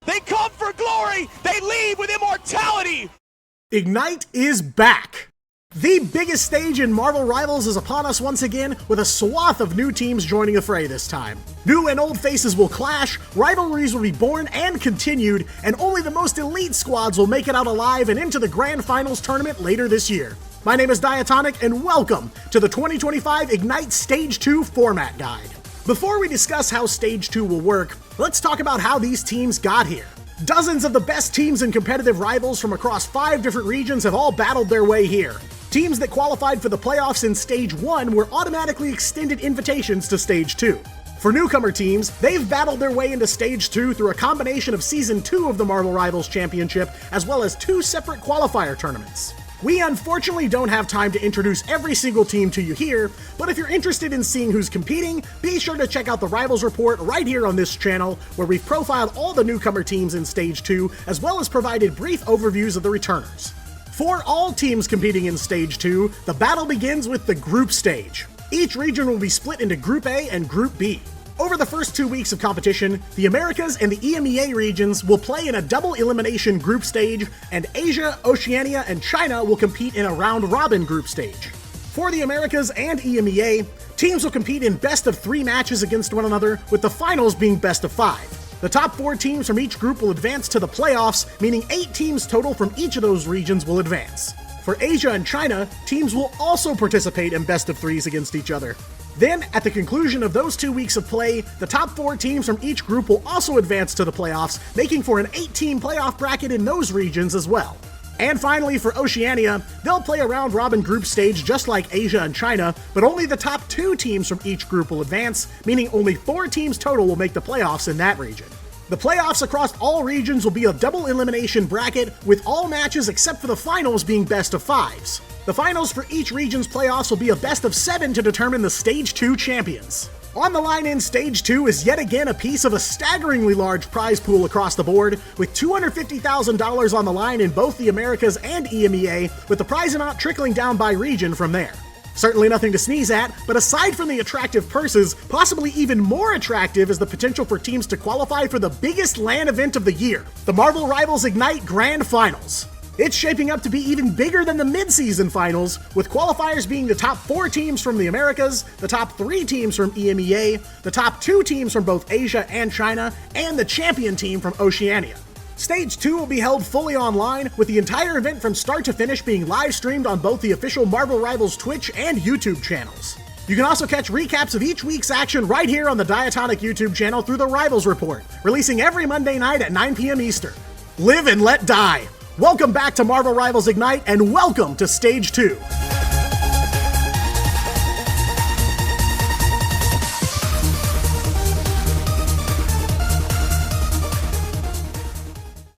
They come for glory. They leave with immortality. Ignite is back. The biggest stage in Marvel Rivals is upon us once again, with a swath of new teams joining the fray this time. New and old faces will clash, rivalries will be born and continued, and only the most elite squads will make it out alive and into the Grand Finals tournament later this year. My name is Diatonic, and welcome to the 2025 Ignite Stage 2 Format Guide. Before we discuss how Stage 2 will work, let's talk about how these teams got here. Dozens of the best teams and competitive rivals from across 5 different regions have all battled their way here. Teams that qualified for the playoffs in Stage 1 were automatically extended invitations to Stage 2. For newcomer teams, they've battled their way into Stage 2 through a combination of Season 2 of the Marvel Rivals Championship, as well as 2 separate qualifier tournaments. We unfortunately don't have time to introduce every single team to you here, but if you're interested in seeing who's competing, be sure to check out the Rivals Report right here on this channel, where we've profiled all the newcomer teams in Stage 2, as well as provided brief overviews of the returners. For all teams competing in Stage 2, the battle begins with the Group Stage. Each region will be split into Group A and Group B. Over the first 2 weeks of competition, the Americas and the EMEA regions will play in a double elimination group stage, and Asia, Oceania, and China will compete in a round-robin group stage. For the Americas and EMEA, teams will compete in best-of-3 matches against one another, with the finals being best-of-5. The top 4 teams from each group will advance to the playoffs, meaning 8 teams total from each of those regions will advance. For Asia and China, teams will also participate in best-of-3s against each other. Then, at the conclusion of those 2 weeks of play, the top 4 teams from each group will also advance to the playoffs, making for an 8-team playoff bracket in those regions as well. And finally, for Oceania, they'll play a round-robin group stage just like Asia and China, but only the top 2 teams from each group will advance, meaning only 4 teams total will make the playoffs in that region. The playoffs across all regions will be a double elimination bracket, with all matches except for the finals being best-of-5s. The finals for each region's playoffs will be a best-of-7 to determine the Stage 2 champions. On the line in Stage 2 is yet again a piece of a staggeringly large prize pool across the board, with $250,000 on the line in both the Americas and EMEA, with the prize amount trickling down by region from there. Certainly nothing to sneeze at, but aside from the attractive purses, possibly even more attractive is the potential for teams to qualify for the biggest LAN event of the year, the Marvel Rivals Ignite Grand Finals. It's shaping up to be even bigger than the mid-season finals, with qualifiers being the top 4 teams from the Americas, the top 3 teams from EMEA, the top 2 teams from both Asia and China, and the champion team from Oceania. Stage 2 will be held fully online, with the entire event from start to finish being live streamed on both the official Marvel Rivals Twitch and YouTube channels. You can also catch recaps of each week's action right here on the Diatonic YouTube channel through the Rivals Report, releasing every Monday night at 9 p.m. Eastern. Live and let die! Welcome back to Marvel Rivals Ignite, and welcome to Stage 2.